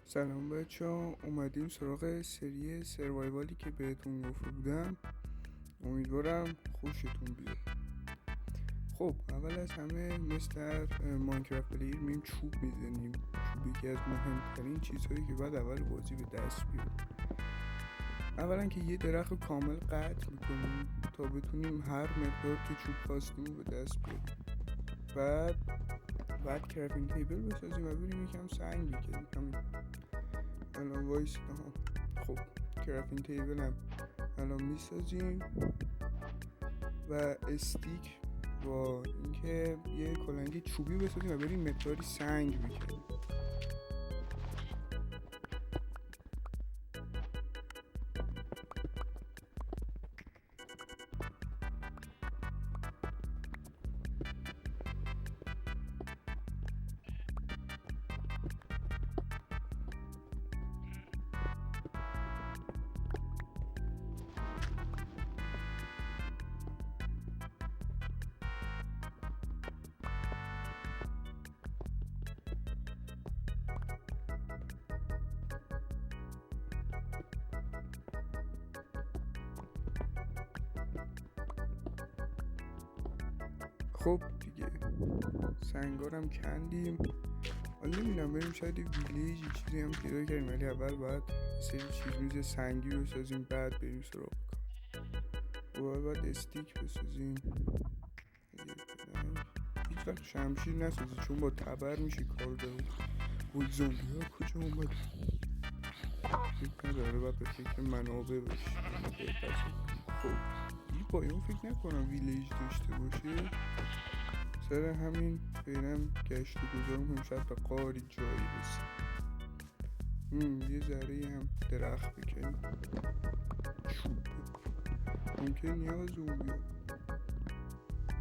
سلام بچه‌ها، اومدیم سراغ سری سروایوالی که بهتون گفته بودم. امیدوارم خوشتون بیاد. خب اول از همه مثل ماینکرافت پلیر میم چوب میزنیم. چوب یکی از مهمترین چیزهایی که بعد اول بازی به دست بیاد. اولا که یه درخت کامل قطع میکنیم تا بتونیم هر مقدار که چوب خواستیم به دست بیاریم. بعد کرافینگ تیبل بسازیم و بریم یکم سنگ بکنیم. همین الان وایسیدم. خب کرافینگ تیبل هم الان میسازیم و استیک با اینکه یه کلنگ چوبی بسازیم و بریم مقداری سنگ بکنیم. خب دیگه سنگارم کندیم. حالا نمیدونم بریم شاید ویلیج چیزی هم پیدا کردیم، ولی اول باید سری چیز میز سنگی بسازیم بعد بریم سراغ کار. باید استیک بسازیم. هیچ وقت شمشیر نسازی چون با تبر میشه کار داره. وی زومبی ها کجا اومد؟ فکر نداره باید به فکر منابع باشی. خب این بایوم فکر نکنم ویلیج داشته باشه، سر همین فعلا گشت و گذار میکنیم شاید به قاری جایی رسیم. یه ذره هم درخت بکنیم. چوب ممکن نیاز اون بیاد.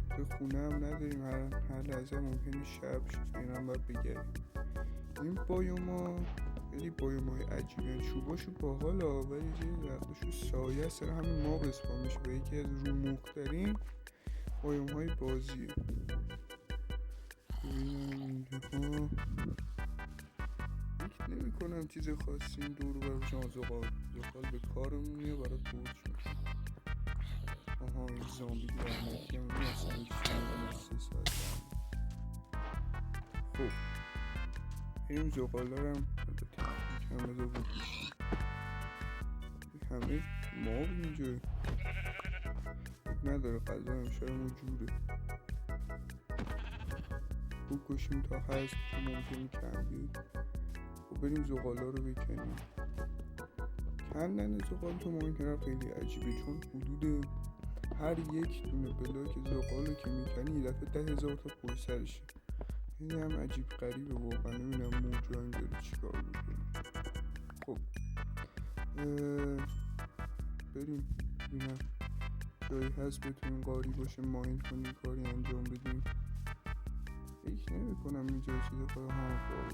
تو خونه هم نداریم، هر لحظه ممکنه شب شد، این هم باید بگریم. این بایوم ها خیلی بایوم های عجیبه، چوباشو باحال ها ولی جای درختاشو سایه سر همین ما بسپا میشه و یکی از رومخترین بایوم های بازیه. اینجاها فکر نمی کنم چیز خاصی این دور رو برشان. زغال به کارمون میه برای تورچ میشه. آها این زامبی درمکی هم اصلا این چیزی 3 ساعت خب بریم زغال دارم همه دو بکنیم. همه ماب اینجا نداره، غذا همشه موجوده. بکشیم تا هست که ممکنی کم بیاد. خب بریم زغالا رو بکنیم. کندن زغال تو ماینکرافت خیلی عجیبه چون حدود هر یک دونه بلاک زغال رو که میکنی یه دفعه 10,000 تا پشت سرشه. خیلی هم عجیب غریبه واقعا، نمیدونم موجا این داره چیکار میکنه. خب بریم ببینم جایی هست بتونیم قاری باشه ماین کنیم کاری انجام بدیم. فکر نمی کنم اینجا چیز خواهد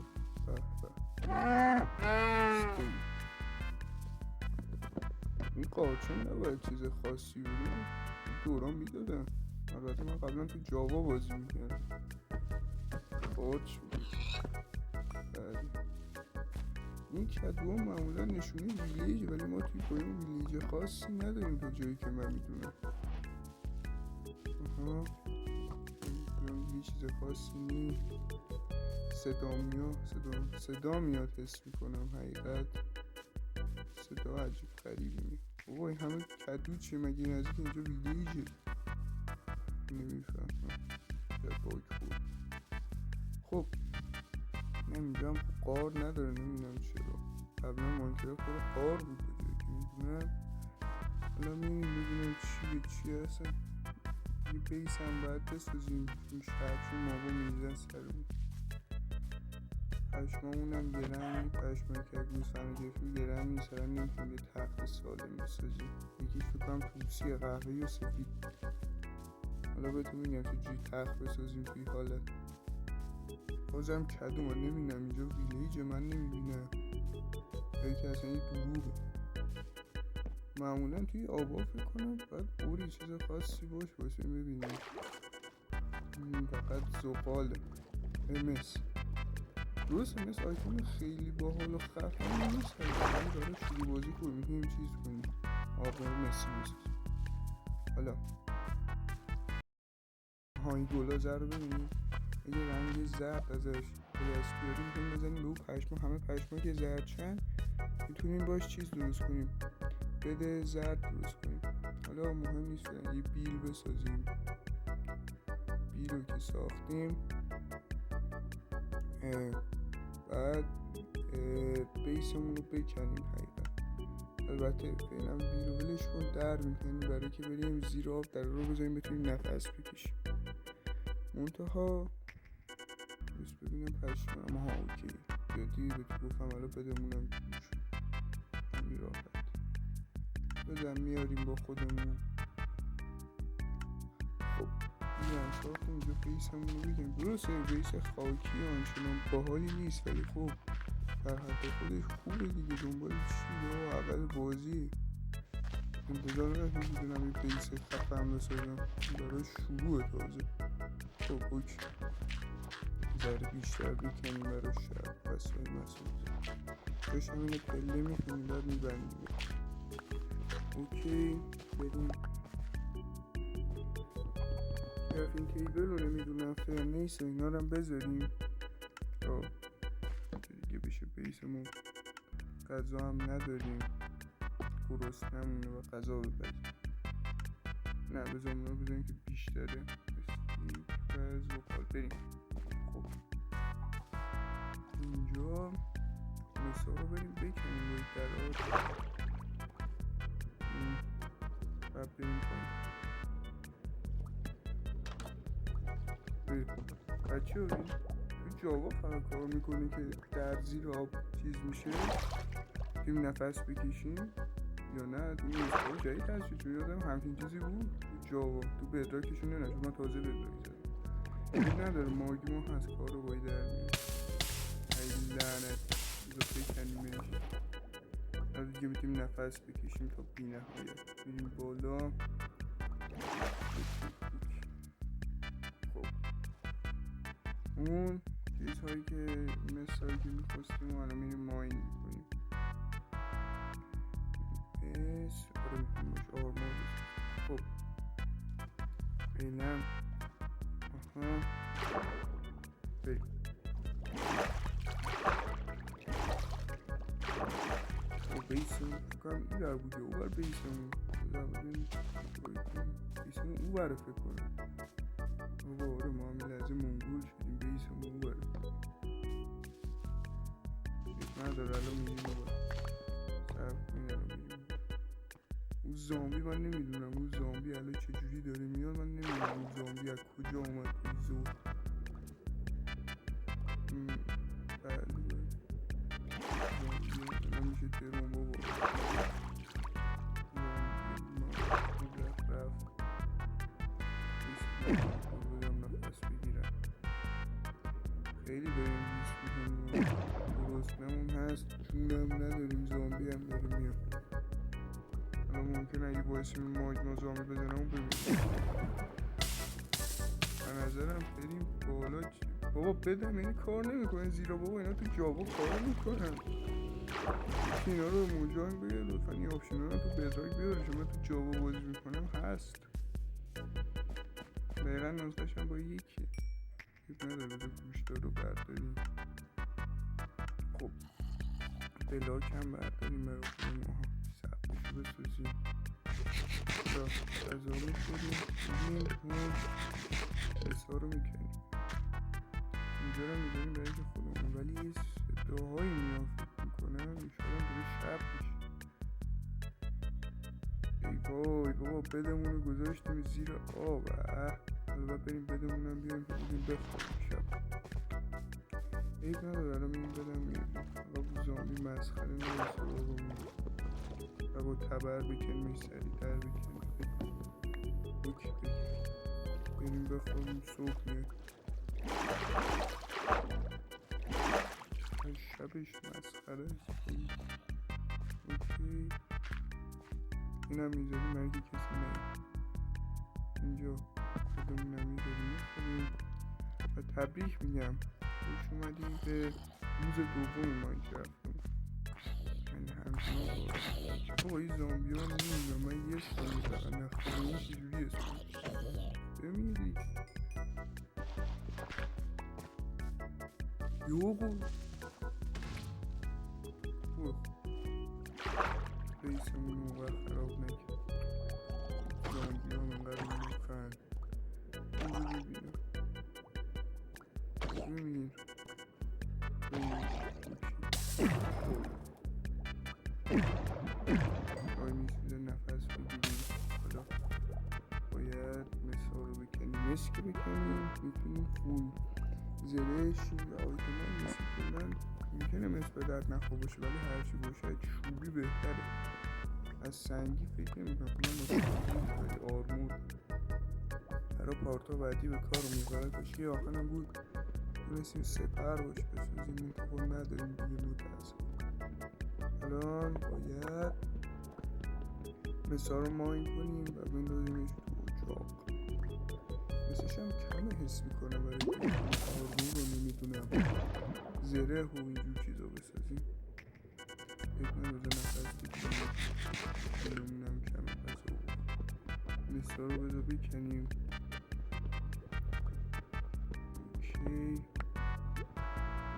هم این قارچون نباید چیز خاصی بودیم دوران میدادن. البته من قبلا تو جاوا بازی میکردم قارچ بود. این کدو معمولا نشونه ویلیج ولی ما توی بایم ویلیج خاصی نداریم تا جایی که من میدونم. یه چیز خاصی نیست. صدا میاد حس میکنم حقیقت صدا عجیب غریبی میاد. بابا این همه کدو چیه مگه نزدیک اینجا ویلیجه؟ نمیفهمم باگ خورد. خب نمیدونم قار نداره، نمیدونم چرا قبلا ماینکرافت قار بود بجایی که میدونم. حالا میبینم چی به چی هستن. یه بیس هم باید بسازیم چون شرچون مابا میزن سرمون. پشمامون هم گرم، پشمایی که گوسفند گرفتیم گرم نیست. الان نمیتونیم یه تخت سالم بسازیم. یکیش فکرم توسیه قهوه‌ای و سفید. حالا بهتون میگم چجوری تخت بسازیم توی حالت. بازم کدو من نمیبینم اینجا ویلیج من نمیبینم که اصلا یه دروغه. معمولا توی آبا فکر کنم باید بوری چیز خاصی باشه ببینیم. فقط زغاله MS درسته مثل آیتم خیلی باحال و خفنی نیست، ولی برای شروع بازی خوب میتونیم چیز کنیم، آقا مسی بسازیم. حالا این گلازه رو ببینید، اگه رنگ زرد ازش به دست بیاریم میتونیم بزنیم به اون پشما، همه پشما که زرد شن میتونیم باش چیز درست کنیم، بده زرد درست کنیم. حالا مهم نیست یه بیل بسازیم. بیل رو که ساختیم بعد بیسمون رو بکنیم حقیقت. البته فعلا بیل رو ولش کن، در میکنیم برای که بریم زیر آب در رو بذاریم بتونیم نفس بکشیم. منتها بس ببینم پشمم ها اوکی جدی به تو گفتم حالا بدمونم همین راحت بزن میاریم با خودمون. خب میرم ساختم اینجا بیسمون رو بگیم. درسته بیس خاکی آنچنان باحالی نیست ولی خب در حد خودش خوبه دیگه. دنبال چیه و اول بازی انتظار ندارم میدونم یه بیس خفن بسازم، برای شروع تازه. خب اوکی ذره بیشتر بکنیم برای شب پس های مسئول داشت همینه پله میکنیم بعد میبندیم. اوکی بریم گرافین تیبل رو نمیدونم فرنیس و اینا رو هم بذاریم تا دیگه بشه بیسمون. غذا هم نداریم، گرسنه همونه و غذا ببریم. نه بذاریم رو بذاریم که بیشتره استیک و زغال. بریم خب اینجا مسا رو بریم بکنیم باید درات بعد بریم کنیم. بچه ها تو جاوا فقط کار میکنه که در زیر آب چیز میشه بیم نفس بکشیم یا نه تو نسخه جایی هستی؟ چون یادم همچین چیزی بود تو جاوا. تو بدراکشون نه چون من تازه بدراکی زدم. این نداره ماگی ما هست کار رو باید در میاد. ای لعنت بذار بکنیم بهش از دیگه میتونیم نفس بکشیم تا بی نهایت. بریم بالا. خب اون چیزهایی که مثالی که میخواستیم و الان میریم ماین میکنیم. آره میتونیم باش آرمار بسازیم. خب فعلا بریم. خب بیسمون فکرم این بر بود یا او بر بیسمون او بر فکر کنم. آره ما همین لحظه منگول شدیم بیسمون او بر نداره. الان میریم او بر صرف کنیم الان میریم اون زامبی. من نمیدونم اون زامبی الان چجوری داره میاد. من نمیدونم اون زامبی از کجا اومد توی زور. بله زامبی الان میشه ترون بابا. خیلی داریم بیس میکنیم گرسنمون هست جونم نداریم زامبی هم داره میاد. حالا ممکنه اگه باعث ماجما زامبی بزنم اون ببینیم. به نظرم بریم بالا. بابا بدم یعنی کار نمیکنه زیرا بابا اینا تو جاوا کار میکنن. اینا رو موجان بگه لطفا این آپشن رو تو بدراک بیاره چون من تو جاوا بازی میکنم هست. دقیقا نسخش هم با یکی نداره. بذار گوشتا رو برداریم. خب بلاک هم برداریم برای خودمون. سبتشو بسازیم. غذا رو میخوریم میریم اون بسا رو میکنیم اینجا رو میذاریم برای که خودمون. ولی یه صداهایی میان فکر میکنم میشونم داره شب میشه. ای وای بابا بدمون رو گذاشتیم زیر آب. حالا باید بریم بدمونم بیاریم بودیم بخوریم شب. عیب نداره الان میریم بدم میریم. حالا بو زامبی مسخره نمیشه سراغمون و با تبر بکنیم سریع‌تر بکنیم. اوکی بریم بخوریم صبح میاد. شبش مسخره است. اوکی اینم میذاریم برای که کسی نهید. اینجا خودمونم میذاریم میخوریم و تبریک میگم خوش اومدیم به روز دوم ماینکرافت یعنی همچنان بابا این زامبی ها نمیدونم من یه ثانیه فقط نخواه این چجوری اسم بمیری یوگو بیسمون اونقدر خراب نکرد زامبی ها منقدر میخند اینجا ببینم ببینید وای میسوزه نفس بگیریم حالا باید مثال رو بکنیم مثل که بکنیم میتونیم فول زرش یا آیتمان مثل کنن میکنه مثل به درد نخواه باشه ولی هرچی باشه چوبی بهتره از سنگی فکر نمیکنم ولی آرمور برای پارتا بعدی به کار میبرد باشه یه آخرم بود تونستیم سپر باش بسازیم منتقل نداریم دیگه متاسم الان باید مثال رو ماین کنیم و بندازیمش تو اجاق مثلش هم کمه حس میکنم برای آرمور رو نمیدونم زره و اینجور چیزا بسازیم یک نروزه نفس بکنیم نمونم کمه پس مثال رو بذار بکنیم اوکی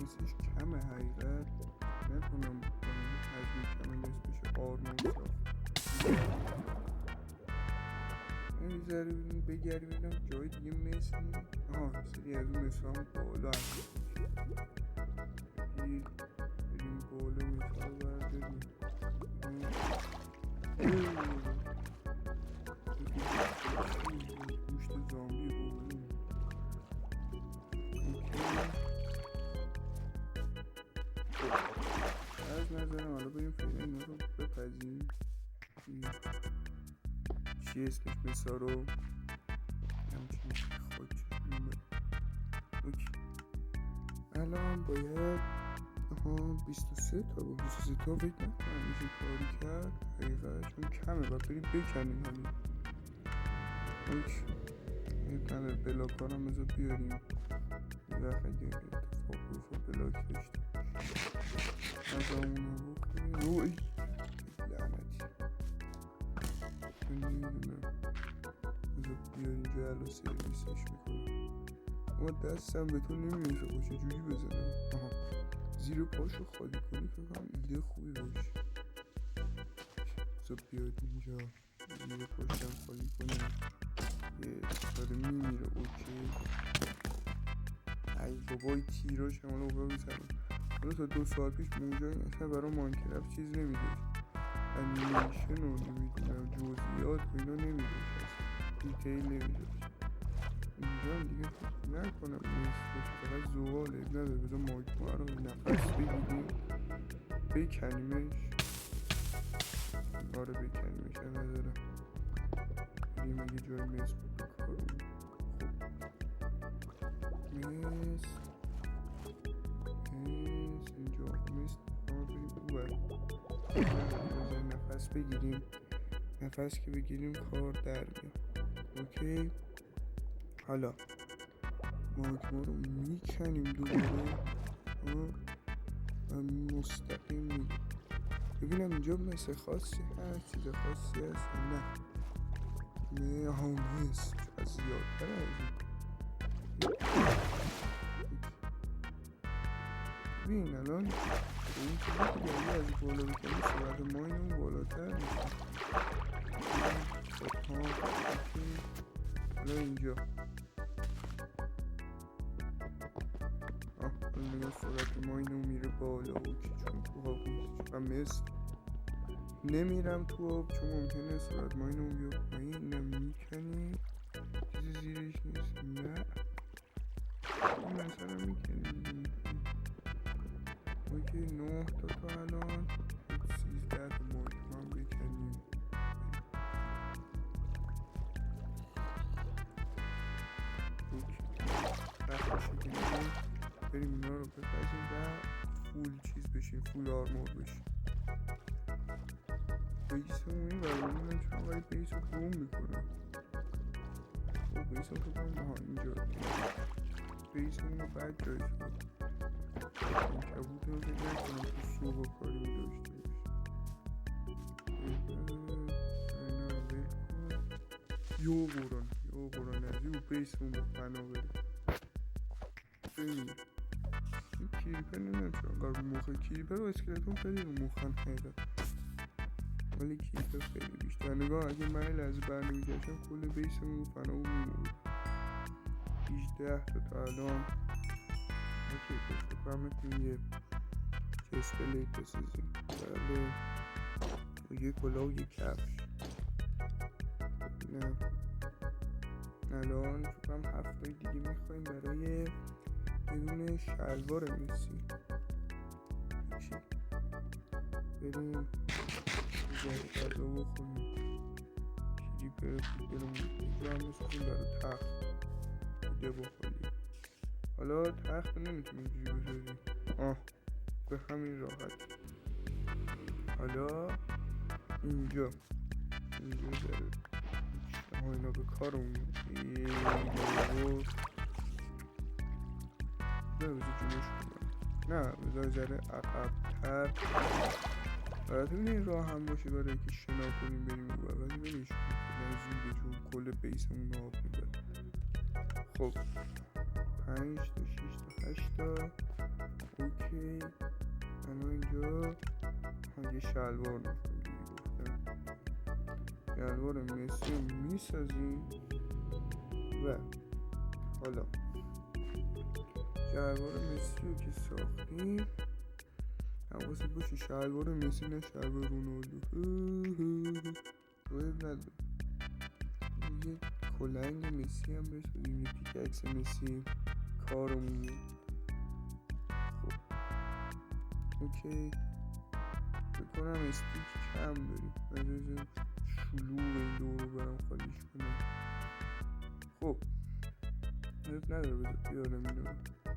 مثلش کمه حقیقت نکنم حجم کمه نسبش آرمون ساخت نمیذاره بگری ببینم جای دیگه مثل سری از اون مثل هم بالا هست بریم بالا مثال برداریم گوشت زامبی بولیم از نظرم حالا بریم فعلا اینا رو بپذیم چی اسمش مثال رو همچین خاک اوکی الان باید 23 تا با 23 تا فکر نکنم میشه کاری کرد حقیقت چون کمه باید بریم بکنیم همین اوکی نداره بلاکارم بذار بیاریم یه وقت اگه اتفاق بیفته بلاک داشتیم غذامونو بخوریم روی لعنتی من نمیدونم بذار بیاریم جا الان سرویسش میکنم اما دستم به تو نمیرسه باشه جوری بزنم زیر پاشو خالی کنی فکر کنم ایده خوبی باشه بذار بیاد اینجا زیر پاشم خالی کنیم یه داره میمیره اوکی ای بابای تیراش همه رو بزنم حالا تا 2 ساعت پیش موجای اصلا برای ماینکرافت چیز نمیداشت انیمیشن رو نمیدونم جزئیات و اینا نمیداشت دیتیل نمیداشت اینجا دیگه نکنم نیست فقط زواله نداره بذار ماجموعه رو نفس بگیریم بکنیمش آره بکنیمش ندارم بریم اگه جای مصر بکارم مصر اینجا مصر بریم اوبر نفس بگیریم نفس که بگیریم کار در میاد اوکی حالا ماگما رو میکنیم دوباره و مستقیم میریم ببینم اینجا مثل خاصی هست چیز خاصی هست نه هست از زیادتر از ببین الان این چیزی که داری از بالا بکنی سرعت ماین اون بالاتر میشه حالا اینجا الان سرعت ماین اون میره بالا اوکی چون تو آب نیست و مثل نمیرم تو آب چون ممکنه سرعت ماین اون بیا پایین اینم میکنی چیزی زیرش نیست نه این مثلا میکنی اوکی 9 تا الان 13 تا ماین بکنیم بریم اینا رو بپزیم و فول چیز بشیم فول آرمور بشیم بیسمون این برمونیم چون باید بیس رو بوم میکنم بیس رو بوم اینجا بیسمون رو بعد جایش کنم این کبوت رو فکر نکنم تو صبح و کاری داشته باشه. یو قرآن نزدی و بیسمون به فنا بره. ببین این کریپر نمیدونم چرا انقدر رو مخه. کریپر و اسکلتون خیلی رو مخن حقیقت، ولی کریپر خیلی بیشتر. نگاه اگه من لحظه برنمیگشتم کل بیسمون رو فنا و میمورد. 18 تا الان. اوکی فکر کنم میتونیم یه چسپلیت بسازیم. بله یه کلاه و یه کفش. نه الان فکر کنم 7 تای دیگه میخوایم برای یه دونه شلوار مسی. چی؟ بریم زیر غذا بخوریم. کریپر دلمون اینجا هم بسازیم برای تخت دیده بخوریم. حالا تخت نمیتونیم اینجوری بسازیم. به همین راحت. حالا اینجا داره اینا به کارمون میاد. بذار جلوش کنم. نه بذار ذره عقب‌تر. البته این راه هم باشه برای که شنا کنیم بریم اون ور، ولی ولش کن زوده چون کل بیسمون رو آب میبره. خب 5 تا 6 تا 8 تا اوکی. الان اینجا یه شلوار گفتم شلوار مسی رو میسازیم و حالا شلوار مسی رو که ساختیم حواست باشه شلوار مسی نه شلوار رونالدو باید نداره. یه کلنگ مسی هم بسازیم، یه پیککس مسی کارمونه. خب اوکی بکنم استیک کم داریم بذار شلوغ این دور رو برم خالیش کنم. خب نهیب نداره بذار بیارم اینو.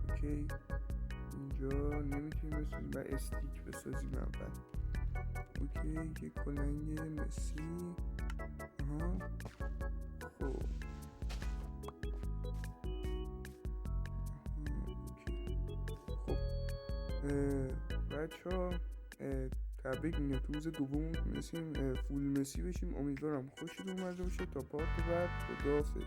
اوکی اینجا نمیتونیم بسازیم باید استیک بسازیم اول. اوکی یه کلنگ مسی. خب بچه ها تبریک میگم تو روز دوم تونستیم فول مسی بشیم. امیدوارم خوشتون اومده باشه. تا پارت بعد خداحافظ.